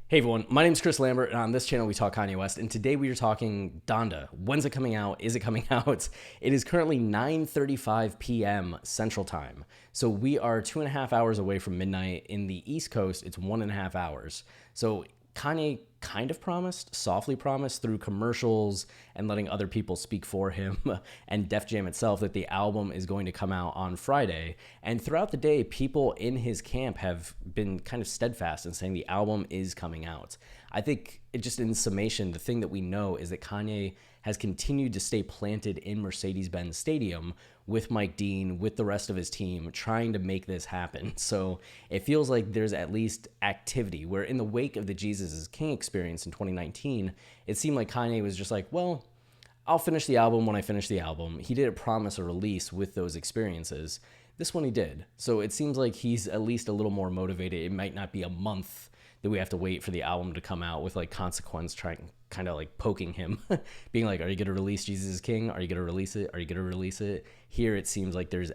Hey everyone, my name is Chris Lambert, and on this channel we talk Kanye West, and today we are talking Donda. When's it coming out? Is it coming out? It is currently 9:35 p.m. Central Time, so we are 2.5 hours away from midnight. In the East Coast, it's 1.5 hours. So Kanye kind of promised, softly promised through commercials and letting other people speak for him and Def Jam itself that the album is going to come out on Friday. And throughout the day, people in his camp have been kind of steadfast in saying the album is coming out. I think it just in summation, the thing that we know is that Kanye has continued to stay planted in Mercedes-Benz Stadium with Mike Dean, with the rest of his team, trying to make this happen. So it feels like there's at least activity, where in the wake of the Jesus is King experience in 2019, it seemed like Kanye was just like, well, I'll finish the album when I finish the album. He didn't promise a release with those experiences. This one he did. So it seems like he's at least a little more motivated. It might not be a month that we have to wait for the album to come out with like Consequence trying kind of like poking him, being like, are you going to release Jesus is King? Are you going to release it? Are you going to release it? Here it seems like there's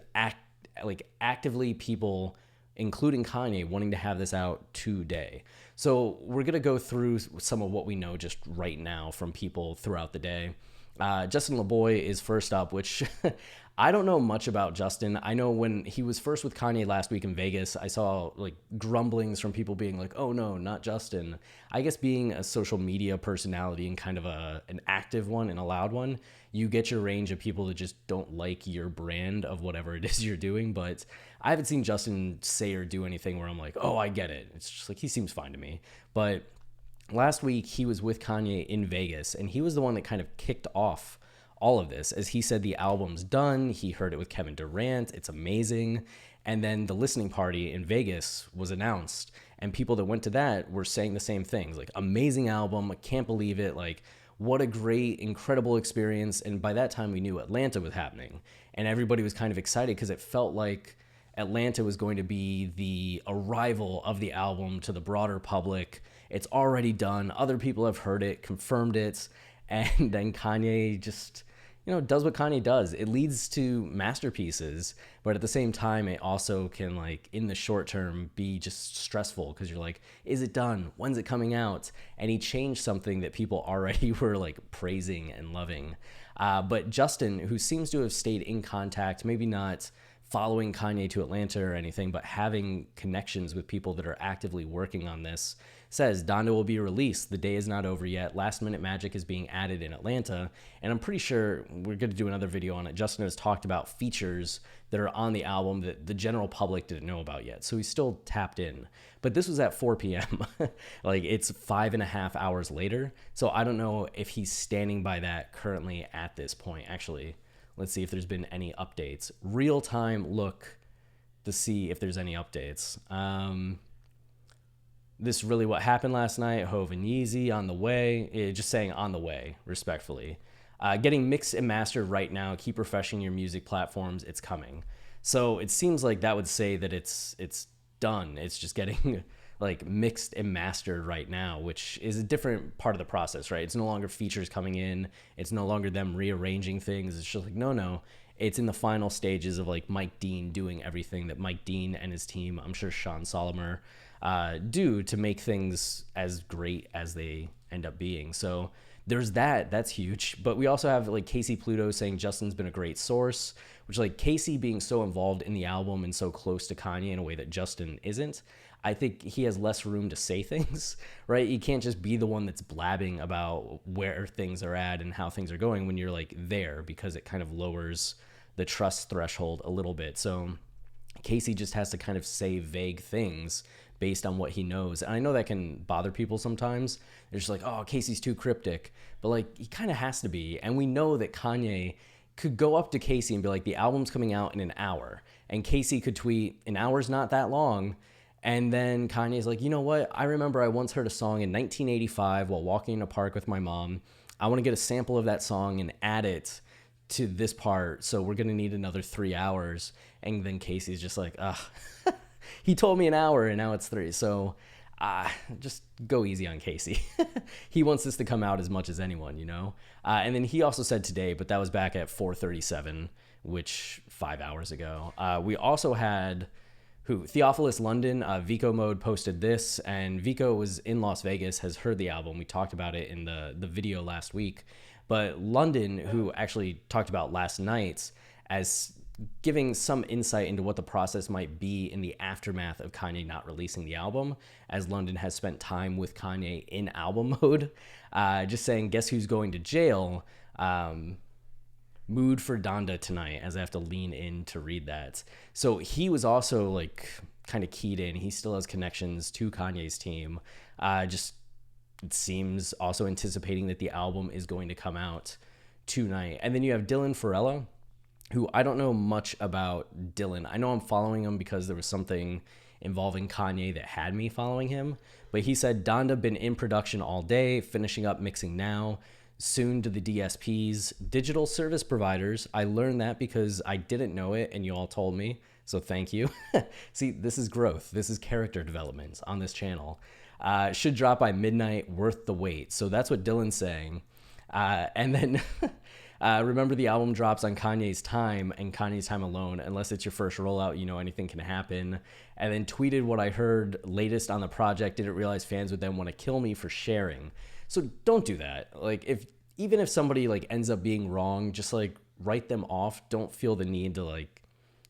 actively people, including Kanye, wanting to have this out today. So we're going to go through some of what we know just right now from people throughout the day. Justin LeBoy is first up, which I don't know much about Justin. I know when he was first with Kanye last week in Vegas, I saw like grumblings from people being like, oh no, not Justin. I guess being a social media personality and kind of an active one and a loud one, you get your range of people that just don't like your brand of whatever it is you're doing. But I haven't seen Justin say or do anything where I'm like, oh, I get it. It's just like, he seems fine to me. But last week he was with Kanye in Vegas, and he was the one that kind of kicked off all of this, as he said the album's done. He heard it with Kevin Durant. It's amazing. And then the listening party in Vegas was announced, and people that went to that were saying the same things, like, amazing album, can't believe it, like, what a great, incredible experience. And by that time we knew Atlanta was happening, and everybody was kind of excited because it felt like Atlanta was going to be the arrival of the album to the broader public. It's already done. Other people have heard it, confirmed it. And then Kanye just, does what Kanye does. It leads to masterpieces, but at the same time, it also can, like, in the short term, be just stressful because you're like, is it done? When's it coming out? And he changed something that people already were, like, praising and loving. But Justin, who seems to have stayed in contact, maybe not following Kanye to Atlanta or anything, but having connections with people that are actively working on this, says Donda will be released. The day is not over yet. Last Minute Magic is being added in Atlanta, and I'm pretty sure we're going to do another video on it. Justin has talked about features that are on the album that the general public didn't know about yet, so he's still tapped in. But this was at 4 p.m. Like, it's 5.5 hours later, so I don't know if he's standing by that currently at this point. Actually, let's see if there's been any updates. Real-time look to see if there's any updates. This really what happened last night. Hove and Yeezy on the way. Just saying on the way, respectfully. Getting mixed and mastered right now. Keep refreshing your music platforms. It's coming. So it seems like that would say that it's done. It's just getting like mixed and mastered right now, which is a different part of the process, right? It's no longer features coming in. It's no longer them rearranging things. It's just like, no. It's in the final stages of like Mike Dean doing everything that Mike Dean and his team, I'm sure Sean Solimer, do to make things as great as they end up being. So there's that's huge. But we also have like Casey Pluto saying Justin's been a great source, which, like, Casey being so involved in the album and so close to Kanye in a way that Justin isn't, I think he has less room to say things, right? You can't just be the one that's blabbing about where things are at and how things are going when you're like there, because it kind of lowers the trust threshold a little bit. So Casey just has to kind of say vague things based on what he knows. And I know that can bother people sometimes. They're just like, oh, Casey's too cryptic. But like, he kind of has to be. And we know that Kanye could go up to Casey and be like, the album's coming out in an hour. And Casey could tweet, an hour's not that long. And then Kanye's like, you know what? I remember I once heard a song in 1985 while walking in a park with my mom. I want to get a sample of that song and add it to this part. So we're going to need another 3 hours. And then Casey's just like, ugh. He told me an hour and now it's 3. So just go easy on Casey. He wants this to come out as much as anyone, And then he also said today, but that was back at 4:37, which 5 hours ago. We also had who Theophilus London, Vico Mode posted this, and Vico was in Las Vegas, has heard the album. We talked about it in the video last week. But London, who actually talked about Last Nights as giving some insight into what the process might be in the aftermath of Kanye not releasing the album, as London has spent time with Kanye in album mode, just saying, guess who's going to jail? Mood for Donda tonight, as I have to lean in to read that. So he was also like kind of keyed in. He still has connections to Kanye's team. Just it seems also anticipating that the album is going to come out tonight. And then you have Dylan Farella, who I don't know much about Dylan. I know I'm following him because there was something involving Kanye that had me following him. But he said, Donda been in production all day, finishing up mixing now. Soon to the DSPs, digital service providers. I learned that because I didn't know it and you all told me. So thank you. See, this is growth. This is character development on this channel. Should drop by midnight, worth the wait. So that's what Dylan's saying. And then remember the album drops on Kanye's time and Kanye's time alone. Unless it's your first rollout, you know anything can happen. And then tweeted what I heard latest on the project. Didn't realize fans would then want to kill me for sharing. So don't do that. Like even if somebody like ends up being wrong, just like write them off. Don't feel the need to like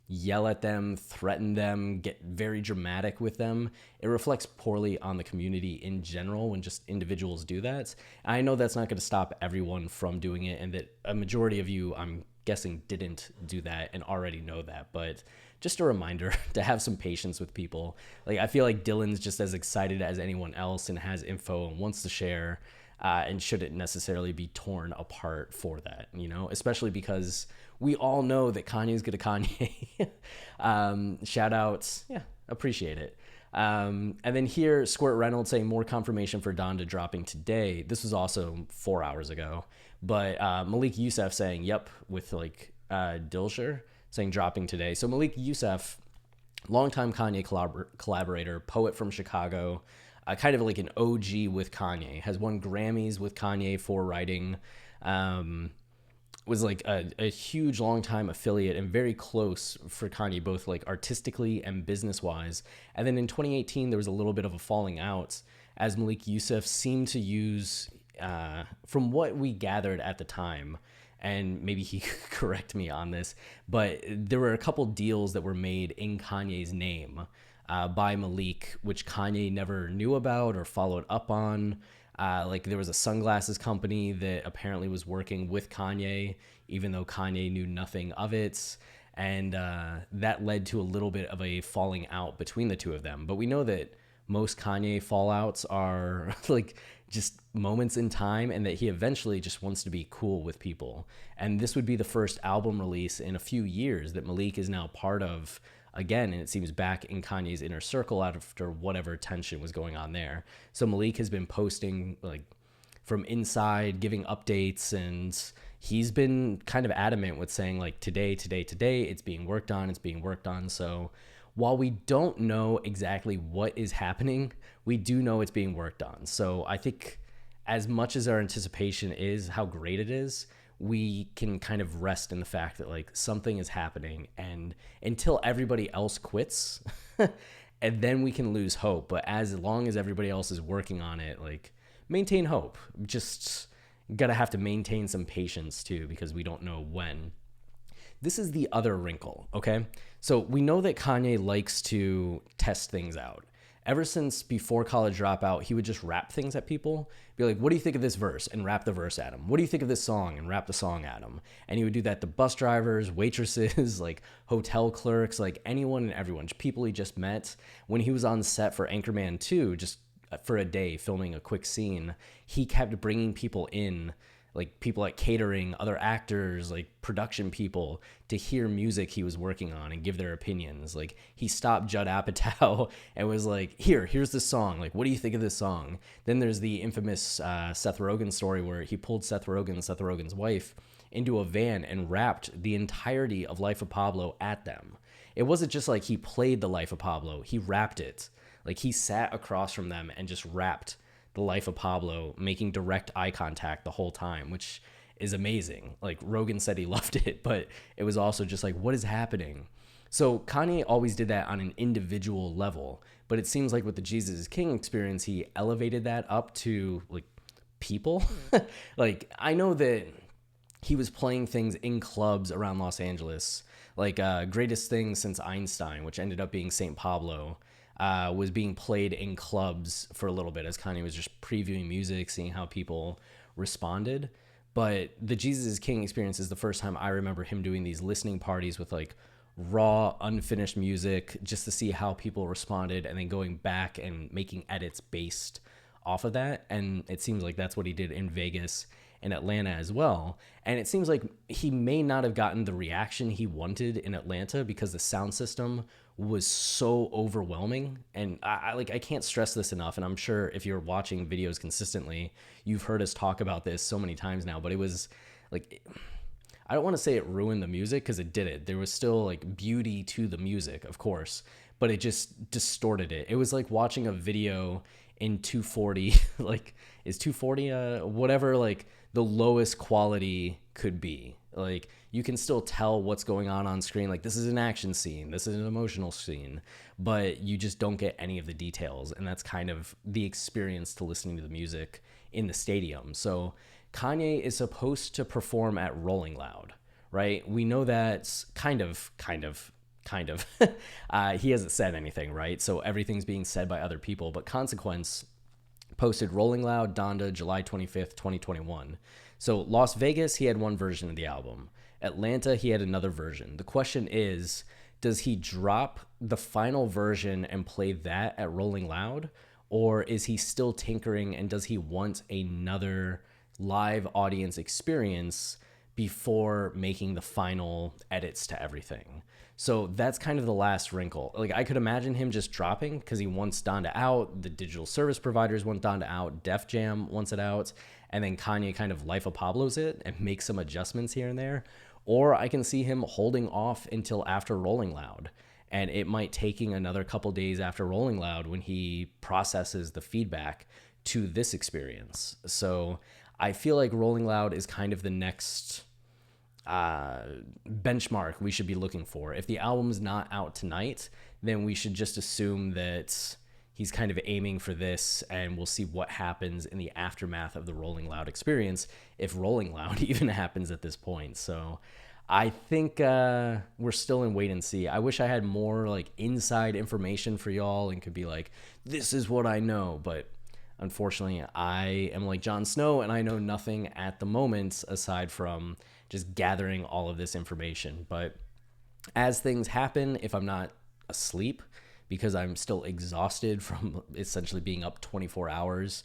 yell at them, threaten them, get very dramatic with them. It reflects poorly on the community in general when just individuals do that. I know that's not going to stop everyone from doing it, and that a majority of you, I'm guessing, didn't do that and already know that. But just a reminder to have some patience with people. Like, I feel like Dylan's just as excited as anyone else and has info and wants to share, and shouldn't necessarily be torn apart for that, you know, especially because we all know that Kanye's good to Kanye. Shout outs. Yeah, appreciate it. And then here, Squirt Reynolds saying more confirmation for Donda dropping today. This was also 4 hours ago. But Malik Youssef saying, yep, with like Dilsher saying dropping today. So Malik Youssef, longtime Kanye collaborator, poet from Chicago, kind of like an OG with Kanye, has won Grammys with Kanye for writing, was like a huge long-time affiliate and very close for Kanye, both like artistically and business-wise. And then in 2018, there was a little bit of a falling out as Malik Youssef seemed to use, from what we gathered at the time, and maybe he could correct me on this, but there were a couple deals that were made in Kanye's name by Malik, which Kanye never knew about or followed up on. Like there was a sunglasses company that apparently was working with Kanye, even though Kanye knew nothing of it. And that led to a little bit of a falling out between the two of them. But we know that most Kanye fallouts are like just moments in time, and that he eventually just wants to be cool with people. And this would be the first album release in a few years that Malik is now part of again, and it seems back in Kanye's inner circle after whatever tension was going on there. So Malik has been posting like from inside, giving updates, and he's been kind of adamant with saying like today, it's being worked on. So while we don't know exactly what is happening, we do know it's being worked on. So I think as much as our anticipation is how great it is, we can kind of rest in the fact that like something is happening, and until everybody else quits, and then we can lose hope. But as long as everybody else is working on it, like maintain hope. Just gotta have to maintain some patience too, because we don't know when. This is the other wrinkle, okay? So we know that Kanye likes to test things out. Ever since before College Dropout, he would just rap things at people. Be like, what do you think of this verse? And rap the verse at him. What do you think of this song? And rap the song at him. And he would do that to bus drivers, waitresses, like hotel clerks, like anyone and everyone, people he just met. When he was on set for Anchorman 2, just for a day filming a quick scene, he kept bringing people in, like people at catering, other actors, like production people, to hear music he was working on and give their opinions. Like he stopped Judd Apatow and was like, here's this song. Like, what do you think of this song? Then there's the infamous Seth Rogen story where he pulled Seth Rogen's wife, into a van and rapped the entirety of Life of Pablo at them. It wasn't just like he played the Life of Pablo, he rapped it. Like he sat across from them and just rapped the Life of Pablo, making direct eye contact the whole time, which is amazing. Like Rogan said he loved it, but it was also just like, what is happening? So Kanye always did that on an individual level, but it seems like with the Jesus is King experience, he elevated that up to like people. Like I know that he was playing things in clubs around Los Angeles, like Greatest Thing Since Einstein, which ended up being St. Pablo, was being played in clubs for a little bit as Kanye was just previewing music, seeing how people responded. But the Jesus is King experience is the first time I remember him doing these listening parties with like raw, unfinished music just to see how people responded and then going back and making edits based off of that. And it seems like that's what he did in Vegas and Atlanta as well. And it seems like he may not have gotten the reaction he wanted in Atlanta because the sound system was so overwhelming. And I can't stress this enough. And I'm sure if you're watching videos consistently, you've heard us talk about this so many times now, but it was like, I don't want to say it ruined the music because it didn't. There was still like beauty to the music, of course, but it just distorted it. It was like watching a video in 240, like is 240 whatever like the lowest quality could be. Like you can still tell what's going on screen. Like this is an action scene, this is an emotional scene, but you just don't get any of the details. And that's kind of the experience to listening to the music in the stadium. So Kanye is supposed to perform at Rolling Loud, right? We know that's kind of. He hasn't said anything, right? So everything's being said by other people. But Consequence posted Rolling Loud, Donda, July 25th, 2021. So Las Vegas, he had one version of the album. Atlanta, he had another version. The question is, does he drop the final version and play that at Rolling Loud? Or is he still tinkering and does he want another live audience experience before making the final edits to everything? So that's kind of the last wrinkle. Like I could imagine him just dropping because he wants Donda out. The digital service providers want Donda out. Def Jam wants it out. And then Kanye kind of Life of Pablo's it and makes some adjustments here and there. Or I can see him holding off until after Rolling Loud. And it might taking another couple days after Rolling Loud when he processes the feedback to this experience. So I feel like Rolling Loud is kind of the next benchmark we should be looking for. If the album's not out tonight, then we should just assume that he's kind of aiming for this, and we'll see what happens in the aftermath of the Rolling Loud experience, if Rolling Loud even happens at this point. So I think we're still in wait and see. I wish I had more like inside information for y'all and could be like, this is what I know, but unfortunately I am like Jon Snow and I know nothing at the moment aside from just gathering all of this information. But as things happen, if I'm not asleep, because I'm still exhausted from essentially being up 24 hours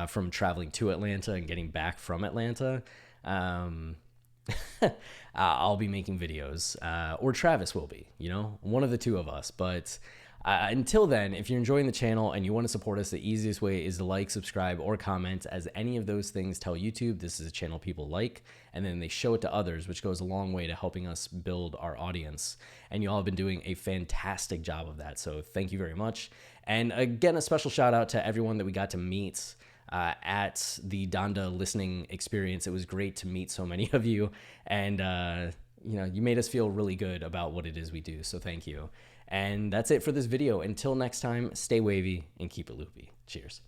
from traveling to Atlanta and getting back from Atlanta, I'll be making videos, or Travis will be, one of the two of us. But until then, if you're enjoying the channel and you want to support us, the easiest way is to like, subscribe, or comment, as any of those things tell YouTube this is a channel people like, and then they show it to others, which goes a long way to helping us build our audience. And you all have been doing a fantastic job of that, so thank you very much. And again, a special shout out to everyone that we got to meet at the Donda listening experience. It was great to meet so many of you, and you made us feel really good about what it is we do, so thank you. And that's it for this video. Until next time, stay wavy and keep it loopy. Cheers.